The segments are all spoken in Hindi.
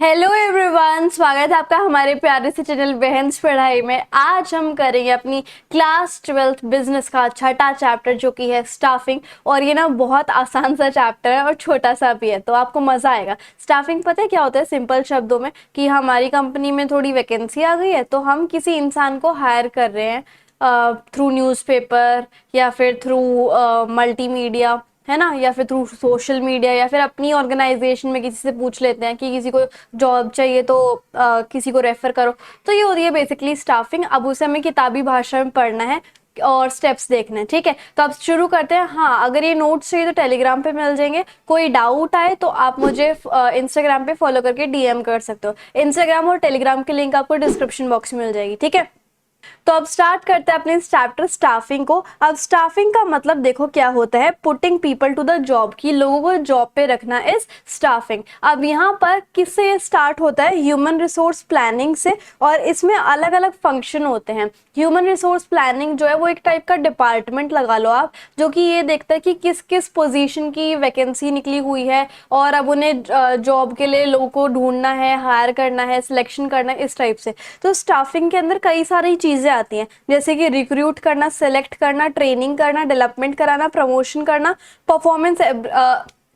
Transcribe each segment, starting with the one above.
हेलो एवरीवन, स्वागत है आपका हमारे प्यारे से चैनल बहन्स पढ़ाई में। आज हम करेंगे अपनी क्लास 12th बिजनेस का छठा चैप्टर जो कि है स्टाफिंग। और ये ना बहुत आसान सा चैप्टर है और छोटा सा भी है, तो आपको मजा आएगा। स्टाफिंग पता है क्या होता है? सिंपल शब्दों में कि हमारी कंपनी में थोड़ी वैकेंसी आ गई है तो हम किसी इंसान को हायर कर रहे हैं थ्रू न्यूज़पेपर या फिर थ्रू मल्टीमीडिया, है ना, या फिर थ्रू सोशल मीडिया, या फिर अपनी ऑर्गेनाइजेशन में किसी से पूछ लेते हैं कि किसी को जॉब चाहिए तो किसी को रेफर करो। तो ये होती है बेसिकली स्टाफिंग। अब उसे हमें किताबी भाषा में पढ़ना है और स्टेप्स देखने हैं, ठीक है। तो अब शुरू करते हैं। हाँ, अगर ये नोट्स चाहिए तो टेलीग्राम पे मिल जाएंगे। कोई डाउट आए तो आप मुझे इंस्टाग्राम पे फॉलो करके डीएम कर सकते हो। इंस्टाग्राम और टेलीग्राम की लिंक आपको डिस्क्रिप्शन बॉक्स में मिल जाएगी, ठीक है। तो अब स्टार्ट करते हैं अपने चैप्टर स्टाफिंग को। अब स्टाफिंग का मतलब देखो क्या होता है, putting people to the job, की लोगों को जॉब पे रखना इज स्टाफिंग। अब यहाँ पर किससे ये स्टार्ट होता है? ह्यूमन रिसोर्स प्लानिंग से। और इसमें अलग अलग फंक्शन होते हैं। ह्यूमन रिसोर्स प्लानिंग जो है वो एक टाइप का डिपार्टमेंट लगा लो आप, जो कि ये देखता है कि किस किस पोजीशन की वैकेंसी निकली हुई है और अब उन्हें जॉब के लिए लोगों को ढूंढना है, हायर करना है, सिलेक्शन करना है, इस टाइप से। तो स्टाफिंग के अंदर कई सारी चीजें आती हैं, जैसे कि रिक्रूट करना, सेलेक्ट करना, ट्रेनिंग करना, डेवलपमेंट कराना, प्रमोशन करना, परफॉर्मेंस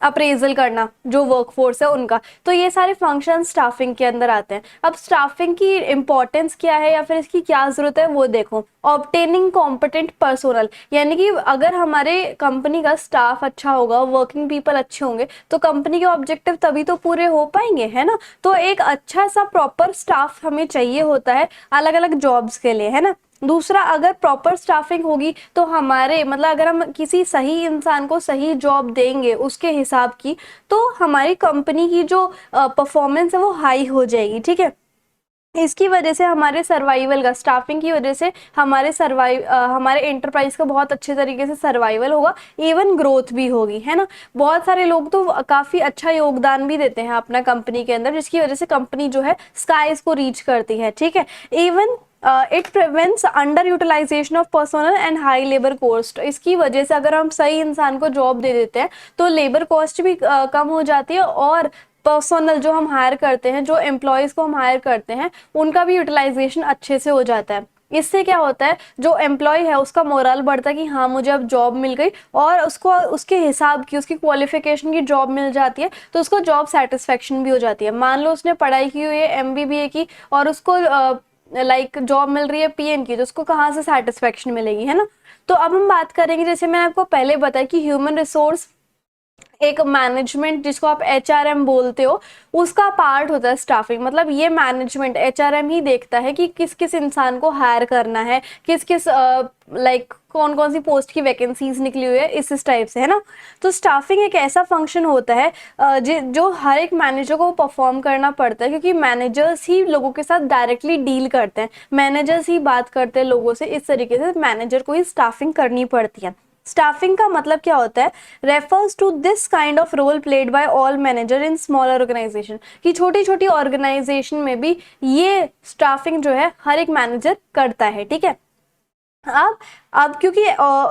अप्रेजल करना, जो वर्कफोर्स है उनका। तो ये सारे फंक्शन स्टाफिंग के अंदर आते हैं। अब स्टाफिंग की इंपॉर्टेंस क्या है या फिर इसकी क्या जरूरत है वो देखो। ऑब्टेनिंग कॉम्पिटेंट पर्सोनल, यानी कि अगर हमारे कंपनी का स्टाफ अच्छा होगा, वर्किंग पीपल अच्छे होंगे, तो कंपनी के ऑब्जेक्टिव तभी तो पूरे हो पाएंगे, है ना। तो एक अच्छा सा प्रॉपर स्टाफ हमें चाहिए होता है अलग अलग जॉब्स के लिए, है ना। दूसरा, अगर प्रॉपर स्टाफिंग होगी तो हमारे मतलब अगर हम किसी सही इंसान को सही जॉब देंगे उसके हिसाब की, तो हमारी कंपनी की जो परफॉर्मेंस है वो हाई हो जाएगी, ठीक है। इसकी वजह से हमारे सर्वाइवल का, स्टाफिंग की वजह से हमारे एंटरप्राइज का बहुत अच्छे तरीके से सर्वाइवल होगा, इवन ग्रोथ भी होगी, है ना। बहुत सारे लोग तो काफी अच्छा योगदान भी देते हैं अपना कंपनी के अंदर, जिसकी वजह से कंपनी जो है स्काइज को रीच करती है, ठीक है। Even it prevents under utilisation of personnel and high labour cost. इसकी वजह से अगर हम सही इंसान को जॉब दे देते हैं तो लेबर कॉस्ट भी कम हो जाती है, और पर्सनल जो हम हायर करते हैं, जो एम्प्लॉयज को हम हायर करते हैं, उनका भी यूटिलाइजेशन अच्छे से हो जाता है। इससे क्या होता है, जो एम्प्लॉय है उसका मोरल बढ़ता है कि हाँ मुझे अब जॉब मिल गई, और उसको उसके हिसाब की, उसकी क्वालिफिकेशन की जॉब मिल जाती है, तो उसको जॉब सेटिस्फेक्शन भी हो जाती है। मान लो उसने पढ़ाई की हुई है एमबीबीए की और उसको लाइक जॉब मिल रही है पीएन की, तो उसको कहाँ से सेटिस्फेक्शन मिलेगी, है ना। तो अब हम बात करेंगे, जैसे मैंने आपको पहले बताया कि ह्यूमन रिसोर्स एक मैनेजमेंट, जिसको आप एचआरएम बोलते हो, उसका पार्ट होता है स्टाफिंग। मतलब ये मैनेजमेंट एचआरएम ही देखता है कि किस किस इंसान को हायर करना है, किस किस लाइक कौन कौन सी पोस्ट की वैकेंसीज निकली हुई है, इस टाइप से, है ना। तो स्टाफिंग एक ऐसा फंक्शन होता है जो हर एक मैनेजर को परफॉर्म करना पड़ता है, क्योंकि मैनेजर्स ही लोगों के साथ डायरेक्टली डील करते हैं, मैनेजर्स ही बात करते हैं लोगों से। इस तरीके से मैनेजर को ही स्टाफिंग करनी पड़ती है। स्टाफिंग का मतलब क्या होता है? Refers to this kind of role played by all manager in small organisation, कि छोटी छोटी ऑर्गेनाइजेशन में भी ये स्टाफिंग जो है हर एक मैनेजर करता है, ठीक है। अब अब क्योंकि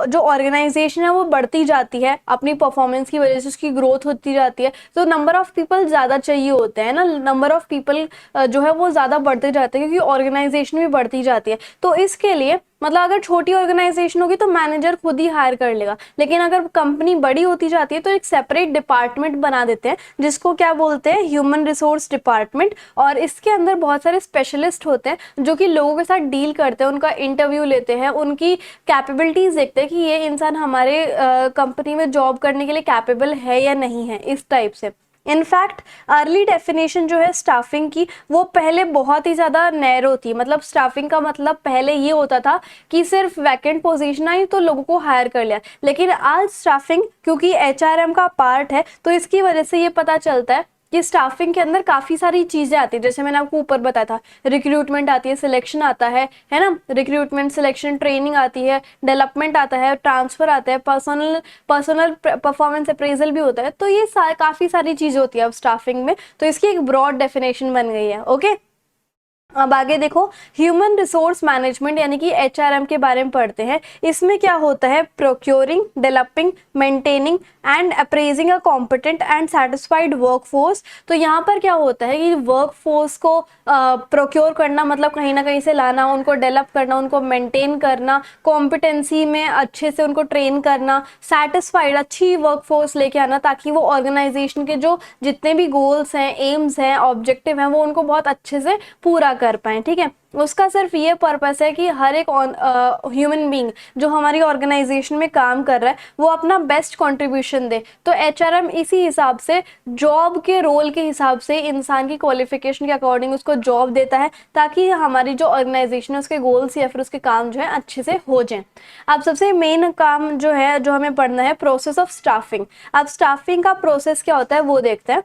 जो ऑर्गेनाइजेशन है वो बढ़ती जाती है अपनी परफॉर्मेंस की वजह से, उसकी ग्रोथ होती जाती है, तो नंबर ऑफ पीपल ज्यादा चाहिए होते हैं ना। नंबर ऑफ पीपल जो है वो ज्यादा बढ़ते जाते हैं, क्योंकि ऑर्गेनाइजेशन भी बढ़ती जाती है। तो इसके लिए मतलब अगर छोटी ऑर्गेनाइजेशन होगी तो मैनेजर खुद ही हायर कर लेगा, लेकिन अगर कंपनी बड़ी होती जाती है तो एक सेपरेट डिपार्टमेंट बना देते हैं, जिसको क्या बोलते हैं? Human resource department. और इसके अंदर बहुत सारे स्पेशलिस्ट होते हैं जो कि लोगों के साथ डील करते हैं, उनका इंटरव्यू लेते हैं, उनकी कैपेबिलिटीज देखते हैं कि ये इंसान हमारे कंपनी में जॉब करने के लिए कैपेबल है या नहीं है, इस टाइप से। इनफैक्ट अर्ली डेफिनेशन जो है स्टाफिंग की, वो पहले बहुत ही ज्यादा नैरो थी। मतलब स्टाफिंग का मतलब पहले ये होता था कि सिर्फ वैकेंट पोजीशन आई तो लोगों को हायर कर लिया, लेकिन आज स्टाफिंग क्योंकि एचआरएम का पार्ट है, तो इसकी वजह से ये पता चलता है कि स्टाफिंग के अंदर काफी सारी चीजें आती है। जैसे मैंने आपको ऊपर बताया था, रिक्रूटमेंट आती है, सिलेक्शन आता है ना, रिक्रूटमेंट, सिलेक्शन, ट्रेनिंग आती है, डेवलपमेंट आता है, ट्रांसफर आता है, पर्सनल पर्सनल परफॉर्मेंस अप्रेजल भी होता है। तो ये काफी सारी चीजें होती है अब स्टाफिंग में। तो इसकी एक ब्रॉड डेफिनेशन बन गई है, ओके। अब आगे देखो, ह्यूमन रिसोर्स मैनेजमेंट यानी कि एचआरएम के बारे में पढ़ते हैं। इसमें क्या होता है, procuring, developing, maintaining and appraising a competent and satisfied workforce. तो यहाँ पर क्या होता है कि वर्कफोर्स को प्रोक्योर करना मतलब कहीं ना कहीं से लाना, उनको डेवलप करना, उनको मेंटेन करना, कॉम्पिटेंसी में अच्छे से उनको ट्रेन करना, सेटिस्फाइड अच्छी वर्कफोर्स लेके आना ताकि वो ऑर्गेनाइजेशन के जो जितने भी गोल्स हैं, एम्स हैं, ऑब्जेक्टिव हैं, वो उनको बहुत अच्छे से पूरा कर पाए। ठीक है, उसका सिर्फ ये पर्पस है कि हर एक ह्यूमन बीइंग जो हमारी ऑर्गेनाइजेशन में काम कर रहा है वो अपना बेस्ट कंट्रीब्यूशन दे। तो एचआरएम इसी हिसाब से जॉब के रोल के हिसाब से इंसान की क्वालिफिकेशन के अकॉर्डिंग उसको जॉब देता है ताकि हमारी जो ऑर्गेनाइजेशन है उसके गोल्स या फिर उसके काम जो है अच्छे से हो जाए। अब सबसे मेन काम जो है जो हमें पढ़ना है, प्रोसेस ऑफ स्टाफिंग। अब स्टाफिंग का प्रोसेस क्या होता है वो देखते हैं।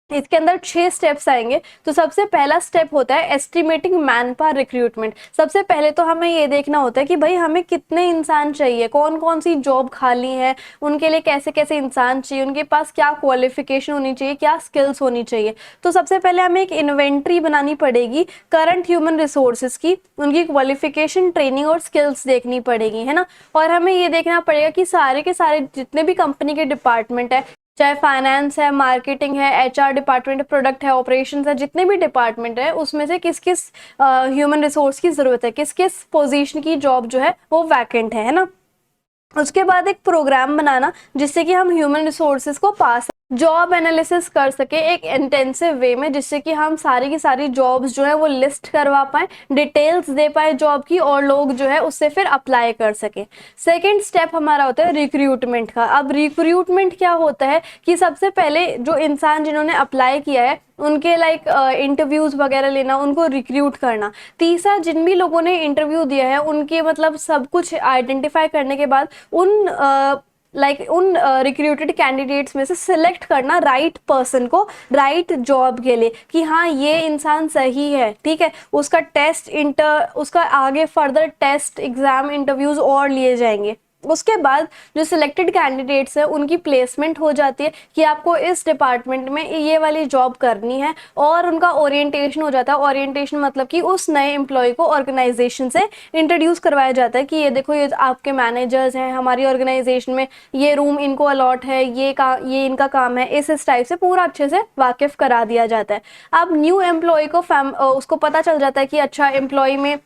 इसके अंदर 6 स्टेप्स आएंगे। तो सबसे पहला स्टेप होता है एस्टिमेटिंग मैन पावर रिक्रूटमेंट। सबसे पहले तो हमें ये देखना होता है कि भाई हमें कितने इंसान चाहिए, कौन कौन सी जॉब खाली है, उनके लिए कैसे कैसे इंसान चाहिए, उनके पास क्या क्वालिफिकेशन होनी चाहिए, क्या स्किल्स होनी चाहिए। तो सबसे पहले हमें एक इन्वेंट्री बनानी पड़ेगी करंट ह्यूमन रिसोर्सेज की, उनकी क्वालिफिकेशन, ट्रेनिंग और स्किल्स देखनी पड़ेगी, है ना। और हमें ये देखना पड़ेगा कि सारे के सारे जितने भी कंपनी के डिपार्टमेंट है, चाहे फाइनेंस है, मार्केटिंग है, एचआर डिपार्टमेंट, प्रोडक्ट है, ऑपरेशंस है, जितने भी डिपार्टमेंट है उसमें से किस किस ह्यूमन रिसोर्स की जरूरत है, किस किस पोजीशन की जॉब जो है वो वैकेंट है ना। उसके बाद एक प्रोग्राम बनाना जिससे कि हम ह्यूमन रिसोर्सेज को पास जॉब एनालिसिस कर सके एक इंटेंसिव वे में, जिससे कि हम सारी की सारी जॉब्स जो है वो लिस्ट करवा पाए, डिटेल्स दे पाए जॉब की, और लोग जो है उससे फिर अप्लाई कर सके। सेकंड स्टेप हमारा होता है रिक्रूटमेंट का। अब रिक्रूटमेंट क्या होता है कि सबसे पहले जो इंसान जिन्होंने अप्लाई किया है उनके लाइक इंटरव्यूज वगैरह लेना, उनको रिक्रूट करना। तीसरा, जिन भी लोगों ने इंटरव्यू दिया है उनके मतलब सब कुछ आइडेंटिफाई करने के बाद उन रिक्रूटेड कैंडिडेट्स में से सिलेक्ट करना राइट पर्सन को राइट जॉब के लिए, कि हाँ ये इंसान सही है। ठीक है, उसका उसका आगे फर्दर टेस्ट, एग्जाम, इंटरव्यूज और लिए जाएंगे। उसके बाद जो सिलेक्टेड कैंडिडेट्स हैं उनकी प्लेसमेंट हो जाती है कि आपको इस डिपार्टमेंट में ये वाली जॉब करनी है, और उनका ओरिएंटेशन हो जाता है। ओरिएंटेशन मतलब कि उस नए एम्प्लॉय को ऑर्गेनाइजेशन से इंट्रोड्यूस करवाया जाता है कि ये देखो, ये आपके मैनेजर्स हैं, हमारी ऑर्गेनाइजेशन में ये रूम इनको अलॉट है, ये इनका काम है, इस टाइप से पूरा अच्छे से वाकिफ करा दिया जाता है। अब न्यू एम्प्लॉय को उसको पता चल जाता है कि अच्छा एम्प्लॉय में,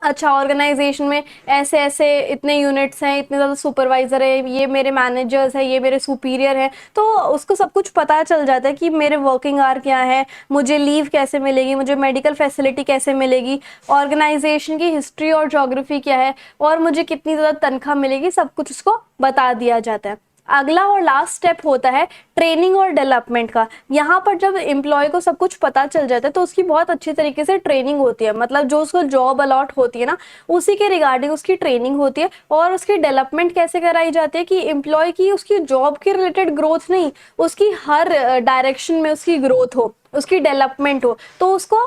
अच्छा ऑर्गेनाइजेशन में ऐसे ऐसे इतने यूनिट्स हैं, इतने ज़्यादा सुपरवाइजर है, ये मेरे मैनेजर्स हैं, ये मेरे सुपीरियर हैं। तो उसको सब कुछ पता चल जाता है कि मेरे वर्किंग आवर क्या है, मुझे लीव कैसे मिलेगी, मुझे मेडिकल फैसिलिटी कैसे मिलेगी, ऑर्गेनाइजेशन की हिस्ट्री और ज्योग्राफी क्या है, और मुझे कितनी ज़्यादा तनख्वाह मिलेगी, सब कुछ उसको बता दिया जाता है। अगला और लास्ट स्टेप होता है ट्रेनिंग और डेवलपमेंट का। यहाँ पर जब एम्प्लॉय को सब कुछ पता चल जाता है तो उसकी बहुत अच्छी तरीके से ट्रेनिंग होती है, मतलब जो उसको जॉब अलॉट होती है ना उसी के रिगार्डिंग उसकी ट्रेनिंग होती है। और उसकी डेवलपमेंट कैसे कराई जाती है कि एम्प्लॉय की उसकी जॉब के रिलेटेड ग्रोथ नहीं, उसकी हर डायरेक्शन में उसकी ग्रोथ हो, उसकी डेवलपमेंट हो, तो उसको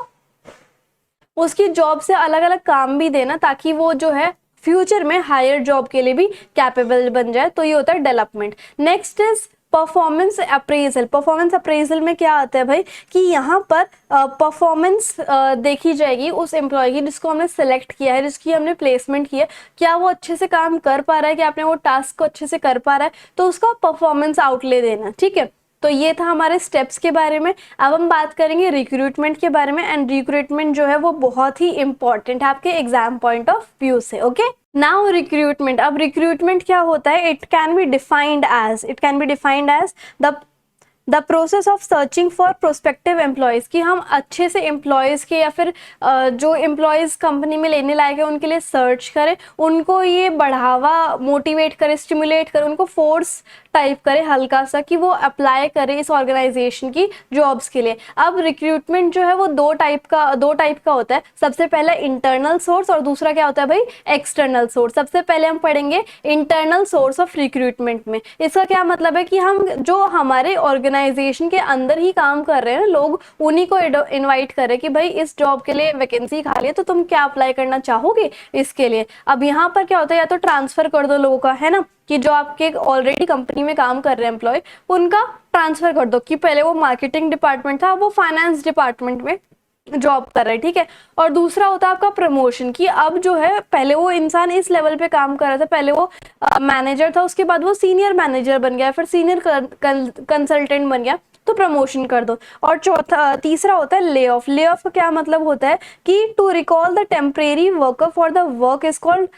उसकी जॉब से अलग अलग काम भी देना ताकि वो जो है फ्यूचर में हायर जॉब के लिए भी कैपेबल बन जाए। तो ये होता है development. Next is performance appraisal. Performance appraisal में क्या आता है भाई कि यहाँ पर परफॉर्मेंस देखी जाएगी उस एम्प्लॉय की जिसको हमने सेलेक्ट किया है, जिसकी हमने प्लेसमेंट की है, क्या वो अच्छे से काम कर पा रहा है, कि आपने वो टास्क को अच्छे से कर पा रहा है, तो उसका परफॉर्मेंस आउटले देना। ठीक है, तो ये था हमारे स्टेप्स के बारे में। अब हम बात करेंगे रिक्रूटमेंट के बारे में, एंड रिक्रूटमेंट जो है वो बहुत ही इंपॉर्टेंट है आपके एग्जाम पॉइंट ऑफ व्यू से। Okay, now recruitment. अब रिक्रूटमेंट क्या होता है, it can be defined as the process of searching for prospective employees, कि हम अच्छे से एम्प्लॉयज़ के या फिर जो एम्प्लॉयज़ कंपनी में लेने लायक है उनके लिए सर्च करें, उनको ये बढ़ावा, मोटिवेट करें, स्टिमुलेट करें, उनको फोर्स टाइप करें हल्का सा कि वो अप्लाई करें इस ऑर्गेनाइजेशन की जॉब्स के लिए। अब रिक्रूटमेंट जो है वो दो टाइप का होता है। सबसे पहला इंटरनल सोर्स और दूसरा क्या होता है भाई, एक्सटर्नल सोर्स। सबसे पहले हम पढ़ेंगे इंटरनल सोर्स ऑफ रिक्रूटमेंट में। इसका क्या मतलब है कि हम जो हमारे ऑर्गेनाइजेशन के अंदर ही काम कर रहे हैं लोग, उन्हीं को इन्वाइट करें कि भाई इस जॉब के लिए वैकेंसी खाली है तो तुम क्या अप्लाई करना चाहोगे इसके लिए। अब यहाँ पर क्या होता है, या तो ट्रांसफर कर दो लोगों का, है ना, कि जो आपके ऑलरेडी कंपनी में काम कर रहे हैं एम्प्लॉय, उनका ट्रांसफर कर दो, कि पहले वो मार्केटिंग डिपार्टमेंट था वो फाइनेंस डिपार्टमेंट में जॉब कर रहे हैं, ठीक है। और दूसरा होता है आपका प्रमोशन, कि अब जो है पहले वो इंसान इस लेवल पे काम कर रहा था, पहले वो मैनेजर था, उसके बाद वो सीनियर मैनेजर बन गया, फिर सीनियर कंसल्टेंट बन गया, तो प्रमोशन कर दो। और चौथा तीसरा होता है ले ऑफ। ले ऑफ का क्या मतलब होता है कि to recall the temporary worker for the work is called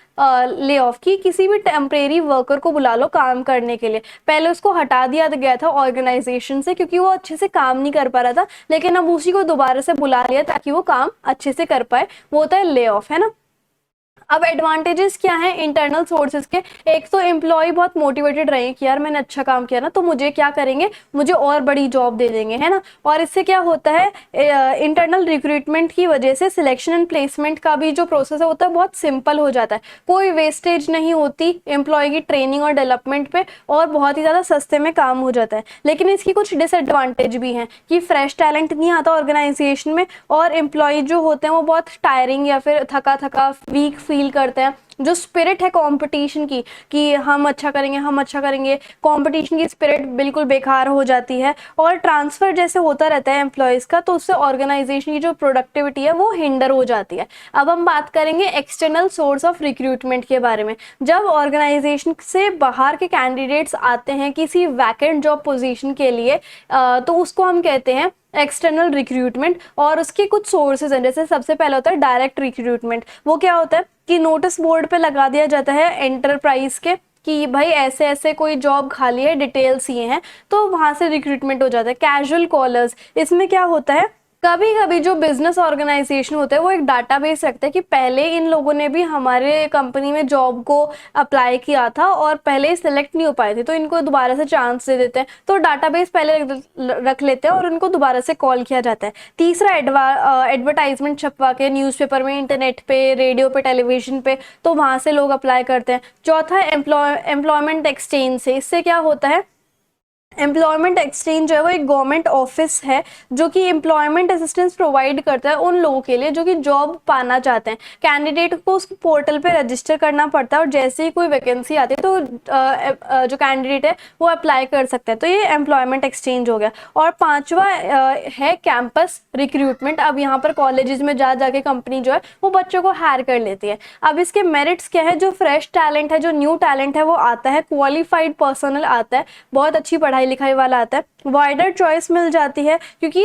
lay off, की किसी भी टेम्परेरी वर्कर को बुला लो काम करने के लिए। पहले उसको हटा दिया गया था ऑर्गेनाइजेशन से क्योंकि वो अच्छे से काम नहीं कर पा रहा था, लेकिन अब उसी को दोबारा से बुला लिया ताकि वो काम अच्छे से कर पाए, वो होता है ले ऑफ, है ना। अब एडवांटेजेस क्या हैं इंटरनल सोर्सेज के? एक तो एम्प्लॉय बहुत मोटिवेटेड रहेंगे कि यार मैंने अच्छा काम किया ना, तो मुझे क्या करेंगे, मुझे और बड़ी जॉब दे देंगे, है ना। और इससे क्या होता है, इंटरनल रिक्रूटमेंट की वजह से सिलेक्शन एंड प्लेसमेंट का भी जो प्रोसेस है होता है बहुत सिंपल हो जाता है, कोई वेस्टेज नहीं होती एम्प्लॉय की ट्रेनिंग और डेवलपमेंट पे, और बहुत ही ज़्यादा सस्ते में काम हो जाता है। लेकिन इसकी कुछ डिसएडवांटेज भी हैं कि फ्रेश टैलेंट नहीं आता ऑर्गेनाइजेशन में, और एम्प्लॉय जो होते हैं वो बहुत टायरिंग या फिर थका थका वीक फील करते हैं। जो स्पिरिट है कंपटीशन की, कि हम अच्छा करेंगे हम अच्छा करेंगे, कंपटीशन की स्पिरिट बिल्कुल बेकार हो जाती है। और ट्रांसफर जैसे होता रहता है एम्प्लॉयज़ का, तो उससे ऑर्गेनाइजेशन की जो प्रोडक्टिविटी है वो हिंडर हो जाती है। अब हम बात करेंगे एक्सटर्नल सोर्स ऑफ रिक्रूटमेंट के बारे में। जब ऑर्गेनाइजेशन से बाहर के कैंडिडेट्स आते हैं किसी वैकेंट जॉब पोजीशन के लिए, तो उसको हम कहते हैं एक्सटर्नल रिक्रूटमेंट। और उसके कुछ सोर्सेज हैं, जैसे सबसे पहला होता है डायरेक्ट रिक्रूटमेंट। वो क्या होता है कि नोटिस बोर्ड पे लगा दिया जाता है एंटरप्राइज के कि भाई ऐसे ऐसे कोई जॉब खाली है, डिटेल्स ये हैं, तो वहां से रिक्रूटमेंट हो जाता है। कैजुअल कॉलर्स, इसमें क्या होता है, कभी कभी जो बिजनेस ऑर्गेनाइजेशन होता है वो एक डाटाबेस रखता है कि पहले इन लोगों ने भी हमारे कंपनी में जॉब को अप्लाई किया था और पहले सिलेक्ट नहीं हो पाए थे, तो इनको दोबारा से चांस दे देते हैं, तो डाटाबेस पहले रख लेते हैं और उनको दोबारा से कॉल किया जाता है। तीसरा एडवर्टाइजमेंट छपवा के न्यूज़पेपर में, इंटरनेट पे, रेडियो पे, टेलीविजन पे, तो वहां से लोग अप्लाई करते हैं। चौथा एम्प्लॉयमेंट एक्सचेंज से, इससे क्या होता है, एम्प्लॉयमेंट एक्सचेंज जो है वो एक गवर्नमेंट ऑफिस है जो कि एम्प्लॉयमेंट असिस्टेंस प्रोवाइड करता है उन लोगों के लिए जो कि जॉब पाना चाहते हैं। कैंडिडेट को उस पोर्टल पे रजिस्टर करना पड़ता है और जैसे ही कोई वैकेंसी आती है तो जो कैंडिडेट है वो अप्लाई कर सकता है। तो ये एम्प्लॉयमेंट एक्सचेंज हो गया। और पांचवा है कैंपस रिक्रूटमेंट। अब यहाँ पर कॉलेजेस में जा जाके कंपनी जो है वो बच्चों को हायर कर लेती है। अब इसके मेरिट्स क्या है, जो फ्रेश टैलेंट है, जो न्यू टैलेंट है वो आता है, क्वालिफाइड पर्सनल आता है, बहुत अच्छी पढ़ाई लिखाई वाला आता है, वाइडर चॉइस मिल जाती है क्योंकि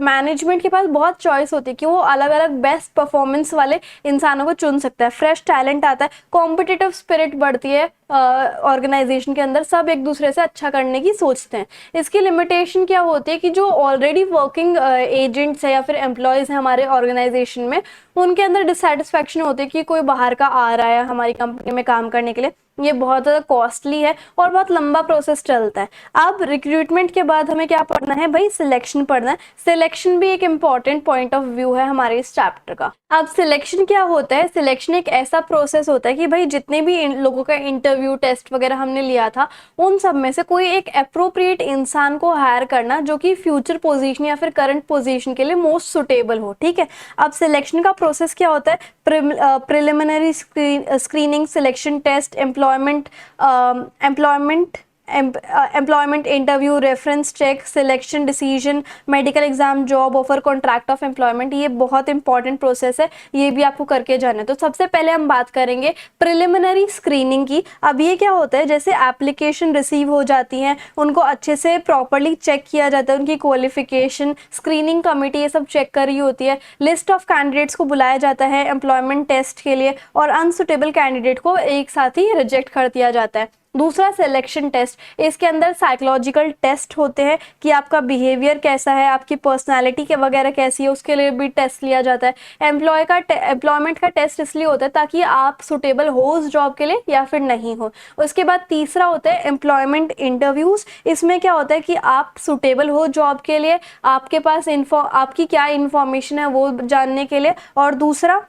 मैनेजमेंट के पास बहुत चॉइस होती है कि वो अलग अलग बेस्ट परफॉर्मेंस वाले इंसानों को चुन सकता है। फ्रेश टैलेंट आता है, कॉम्पिटिटिव स्पिरिट बढ़ती है ऑर्गेनाइजेशन के अंदर, सब एक दूसरे से अच्छा करने की सोचते हैं। इसकी लिमिटेशन क्या होती है कि जो ऑलरेडी वर्किंग एजेंट्स है या फिर एम्प्लॉयज़ हैं हमारे ऑर्गेनाइजेशन में, उनके अंदर डिससेटिस्फैक्शन होती है कि कोई बाहर का आ रहा है हमारी कंपनी में काम करने के लिए। ये बहुत ज़्यादा कॉस्टली है और बहुत लंबा प्रोसेस चलता है। अब रिक्रूटमेंट के बाद हमें क्या पढ़ना है भाई, सिलेक्शन पढ़ना है। सिलेक्शन भी एक इम्पॉर्टेंट पॉइंट ऑफ व्यू है हमारे इस चैप्टर का। अब सिलेक्शन क्या होता है, सिलेक्शन एक ऐसा प्रोसेस होता है कि भाई जितने भी लोगों का इंटरव्यू टेस्ट वगैरह हमने लिया था उन सब में से कोई एक अप्रोप्रिएट इंसान को हायर करना जो कि फ्यूचर पोजीशन या फिर करंट पोजीशन के लिए मोस्ट सुटेबल हो, ठीक है। अब सिलेक्शन का प्रोसेस क्या होता है, preliminary screening, selection test, employment interview, reference check, selection decision, medical exam, job offer, contract of employment. ये बहुत इंपॉर्टेंट प्रोसेस है, ये भी आपको करके जाना है। तो सबसे पहले हम बात करेंगे प्रिलिमिनरी स्क्रीनिंग की। अब ये क्या होता है, जैसे एप्लीकेशन रिसीव हो जाती हैं उनको अच्छे से प्रॉपरली चेक किया जाता है, उनकी क्वालिफिकेशन, स्क्रीनिंग कमेटी ये सब चेक कर रही होती है। लिस्ट ऑफ कैंडिडेट्स को बुलाया जाता है एम्प्लॉयमेंट टेस्ट के लिए और अनसुटेबल कैंडिडेट को एक साथ ही रिजेक्ट कर दिया जाता है। दूसरा सिलेक्शन टेस्ट, इसके अंदर साइकोलॉजिकल टेस्ट होते हैं कि आपका बिहेवियर कैसा है, आपकी पर्सनालिटी के वगैरह कैसी है, उसके लिए भी टेस्ट लिया जाता है। एम्प्लॉयमेंट का टेस्ट इसलिए होता है ताकि आप सुटेबल हो उस जॉब के लिए या फिर नहीं हो। उसके बाद तीसरा होता है एम्प्लॉयमेंट इंटरव्यूज। इसमें क्या होता है कि आप सुटेबल हो जॉब के लिए, आपके पास आपकी क्या इंफॉर्मेशन है वो जानने के लिए, और दूसरा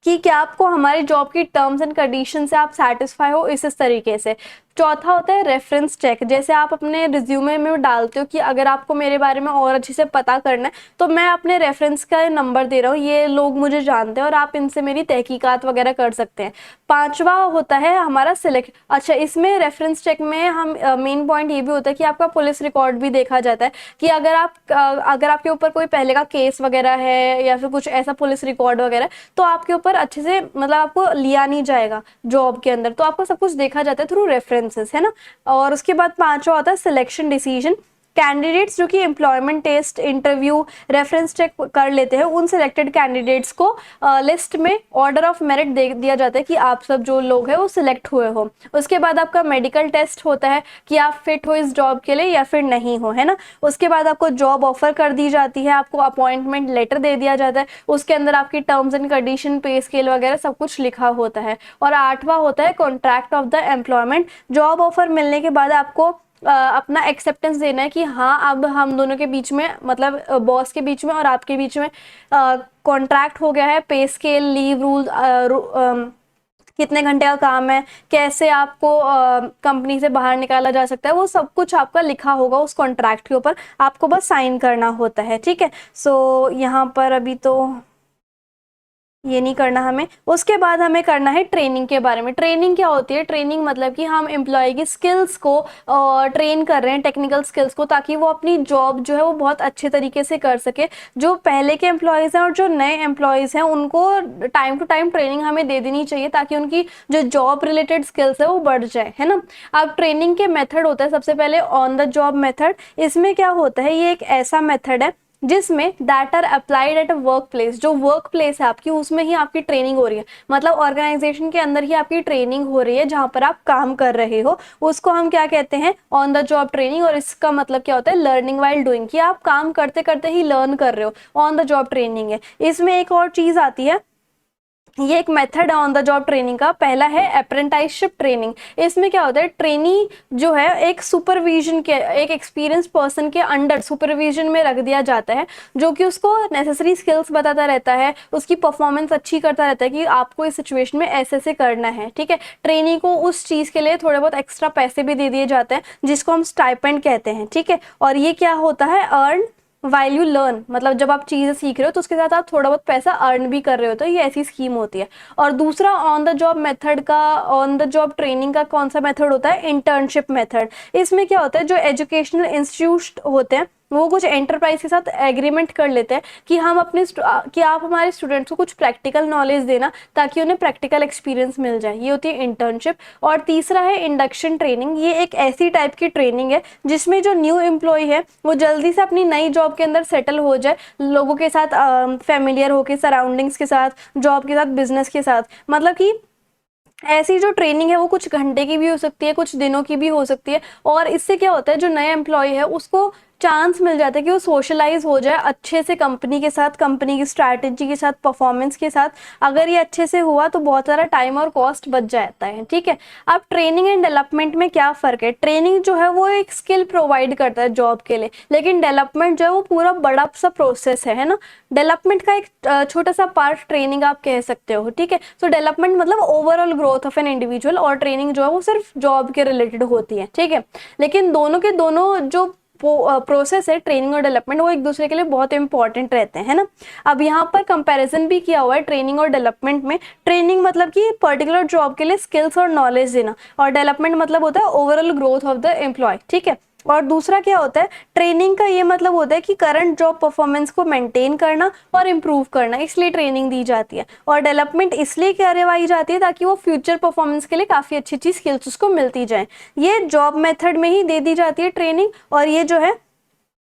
कि क्या आपको हमारी जॉब की टर्म्स एंड कंडीशन से आप सेटिस्फाई हो, इस तरीके से। चौथा होता है रेफरेंस चेक। जैसे आप अपने रिज्यूमे में डालते हो कि अगर आपको मेरे बारे में और अच्छे से पता करना है तो मैं अपने रेफरेंस का नंबर दे रहा हूँ, ये लोग मुझे जानते हैं और आप इनसे मेरी तहकीकात वगैरह कर सकते हैं। पांचवा होता है हमारा सिलेक्ट। अच्छा, इसमें रेफरेंस चेक में हम मेन पॉइंट ये भी होता है कि आपका पुलिस रिकॉर्ड भी देखा जाता है कि अगर आपके ऊपर कोई पहले का केस वगैरह है या फिर कुछ ऐसा पुलिस रिकॉर्ड वगैरह, तो आपके ऊपर अच्छे से मतलब आपको लिया नहीं जाएगा जॉब के अंदर। तो आपको सब कुछ देखा जाता है थ्रू रेफरेंसेस, है ना। और उसके बाद पांचवा होता है सिलेक्शन डिसीजन। कैंडिडेट्स जो कि employment test, interview, reference check कर लेते हैं, उन सिलेक्टेड कैंडिडेट्स को लिस्ट में ऑर्डर ऑफ मेरिट दे दिया जाता है कि आप सब जो लोग हैं वो सिलेक्ट हुए हो। उसके बाद आपका मेडिकल टेस्ट होता है कि आप फिट हो इस जॉब के लिए या फिर नहीं हो, है ना। उसके बाद आपको जॉब ऑफर कर दी जाती है, आपको अपॉइंटमेंट लेटर दे दिया जाता है, उसके अंदर आपकी टर्म्स एंड कंडीशन, पे स्केल वगैरह सब कुछ लिखा होता है। और आठवां होता है contract of the employment. Job offer मिलने के बाद आपको अपना एक्सेप्टेंस देना है कि हाँ अब हम दोनों के बीच में, मतलब बॉस के बीच में और आपके बीच में कॉन्ट्रैक्ट हो गया है। पे स्केल, लीव रूल, कितने घंटे का काम है, कैसे आपको कंपनी से बाहर निकाला जा सकता है, वो सब कुछ आपका लिखा होगा उस कॉन्ट्रैक्ट के ऊपर, आपको बस साइन करना होता है, ठीक है। सो यहाँ पर अभी तो ये नहीं करना हमें। उसके बाद हमें करना है ट्रेनिंग के बारे में। ट्रेनिंग क्या होती है? ट्रेनिंग मतलब कि हम एम्प्लॉय की स्किल्स को ट्रेन कर रहे हैं, टेक्निकल स्किल्स को, ताकि वो अपनी जॉब जो है वो बहुत अच्छे तरीके से कर सके। जो पहले के एम्प्लॉयज हैं और जो नए एम्प्लॉयज हैं उनको टाइम टू टाइम ट्रेनिंग हमें दे देनी चाहिए ताकि उनकी जो जॉब रिलेटेड स्किल्स है वो बढ़ जाए, है ना। अब ट्रेनिंग के मेथड होता है सबसे पहले ऑन द जॉब मेथड। इसमें क्या होता है, ये एक ऐसा मेथड है जिसमें that are applied at a workplace. जो वर्क प्लेस है आपकी, उसमें ही आपकी ट्रेनिंग हो रही है, मतलब ऑर्गेनाइजेशन के अंदर ही आपकी ट्रेनिंग हो रही है जहां पर आप काम कर रहे हो, उसको हम क्या कहते हैं? On the job training. और इसका मतलब क्या होता है? लर्निंग वाइल डूइंग, कि आप काम करते करते ही लर्न कर रहे हो, ऑन द जॉब ट्रेनिंग है। इसमें एक और चीज आती है, ये एक मेथड है ऑन द जॉब ट्रेनिंग का। पहला है अप्रेंटिसशिप ट्रेनिंग। इसमें क्या होता है, ट्रेनी जो है एक सुपरविजन के, एक एक्सपीरियंस पर्सन के अंडर सुपरविजन में रख दिया जाता है, जो कि उसको नेसेसरी स्किल्स बताता रहता है, उसकी परफॉर्मेंस अच्छी करता रहता है कि आपको इस सिचुएशन में ऐसे ऐसे करना है, ठीक है। ट्रेनी को उस चीज के लिए थोड़े बहुत एक्स्ट्रा पैसे भी दे दिए जाते हैं जिसको हम स्टाइपेंड कहते हैं, ठीक है। और ये क्या होता है? अर्न वाइल यू लर्न, मतलब जब आप चीजें सीख रहे हो तो उसके साथ आप थोड़ा बहुत पैसा अर्न भी कर रहे हो, तो ये ऐसी स्कीम होती है। और दूसरा ऑन द जॉब मेथड का, ऑन द जॉब ट्रेनिंग का कौन सा मेथड होता है? Internship method. इसमें क्या होता है, जो एजुकेशनल इंस्टीट्यूट होते हैं वो कुछ एंटरप्राइज के साथ एग्रीमेंट कर लेते हैं कि हम अपने कि आप हमारे स्टूडेंट्स को कुछ प्रैक्टिकल नॉलेज देना ताकि उन्हें प्रैक्टिकल एक्सपीरियंस मिल जाए, ये होती है इंटर्नशिप। और तीसरा है इंडक्शन ट्रेनिंग। ये एक ऐसी टाइप की ट्रेनिंग है जिसमें जो न्यू एम्प्लॉय है वो जल्दी से अपनी नई जॉब के अंदर सेटल हो जाए, लोगों के साथ फेमिलियर होके, सराउंडिंग्स के साथ, जॉब के साथ, बिजनेस के साथ। मतलब कि ऐसी जो ट्रेनिंग है वो कुछ घंटे की भी हो सकती है, कुछ दिनों की भी हो सकती है। और इससे क्या होता है, जो नया एम्प्लॉय है उसको चांस मिल जाता है कि वो सोशलाइज हो जाए अच्छे से कंपनी के साथ, कंपनी की स्ट्रैटेजी के साथ, परफॉर्मेंस के साथ। अगर ये अच्छे से हुआ तो बहुत सारा टाइम और कॉस्ट बच जाता है, ठीक है। अब ट्रेनिंग एंड डेवलपमेंट में क्या फर्क है? ट्रेनिंग जो है वो एक स्किल प्रोवाइड करता है जॉब के लिए, लेकिन डेवलपमेंट जो है वो पूरा बड़ा सा प्रोसेस है ना। डेवलपमेंट का एक छोटा सा पार्ट ट्रेनिंग आप कह सकते हो, ठीक है। तो डेवलपमेंट मतलब overall growth of an individual, और ट्रेनिंग जो है वो सिर्फ जॉब के रिलेटेड होती है, ठीक है। लेकिन दोनों के दोनों जो प्रोसेस है, ट्रेनिंग और डेवलपमेंट, वो एक दूसरे के लिए बहुत इंपॉर्टेंट रहते हैं, है ना। अब यहाँ पर कंपैरिजन भी किया हुआ है ट्रेनिंग और डेवलपमेंट में। ट्रेनिंग मतलब कि पर्टिकुलर जॉब के लिए स्किल्स और नॉलेज देना, और डेवलपमेंट मतलब होता है overall growth of the employee, ठीक है। और दूसरा क्या होता है, ट्रेनिंग का ये मतलब होता है कि करंट जॉब परफॉर्मेंस को मेंटेन करना और इम्प्रूव करना, इसलिए ट्रेनिंग दी जाती है। और डेवलपमेंट इसलिए करवाई जाती है ताकि वो फ्यूचर परफॉर्मेंस के लिए काफ़ी अच्छी अच्छी स्किल्स उसको मिलती जाए। ये जॉब मेथड में ही दे दी जाती है ट्रेनिंग, और ये जो है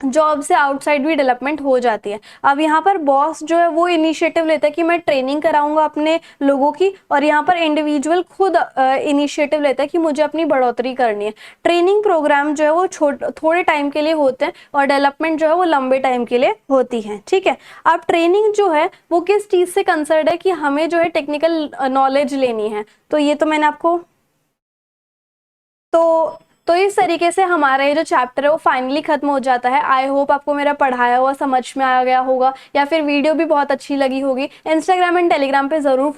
जॉब से आउटसाइड भी डेवलपमेंट हो जाती है। अब यहाँ पर बॉस जो है वो इनिशिएटिव लेता है कि मैं ट्रेनिंग कराऊंगा अपने लोगों की, और यहाँ पर इंडिविजुअल खुद इनिशिएटिव लेता है कि मुझे अपनी बढ़ोतरी करनी है। ट्रेनिंग प्रोग्राम जो है वो थोड़े टाइम के लिए होते हैं, और डेवलपमेंट जो है वो लंबे टाइम के लिए होती है, ठीक है। अब ट्रेनिंग जो है वो किस चीज़ से कंसर्न है कि हमें जो है टेक्निकल नॉलेज लेनी है, तो ये तो मैंने आपको तो तो इस तरीके से हमारा ये जो चैप्टर है वो फाइनली खत्म हो जाता है। आई होप आपको मेरा पढ़ाया हुआ समझ में आ गया होगा, या फिर वीडियो भी बहुत अच्छी लगी होगी। इंस्टाग्राम एंड टेलीग्राम पे जरूर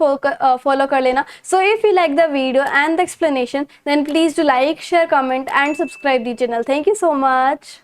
फॉलो कर लेना। So if you like the video and the explanation, then please do like, share, comment and subscribe the channel. Thank you so much.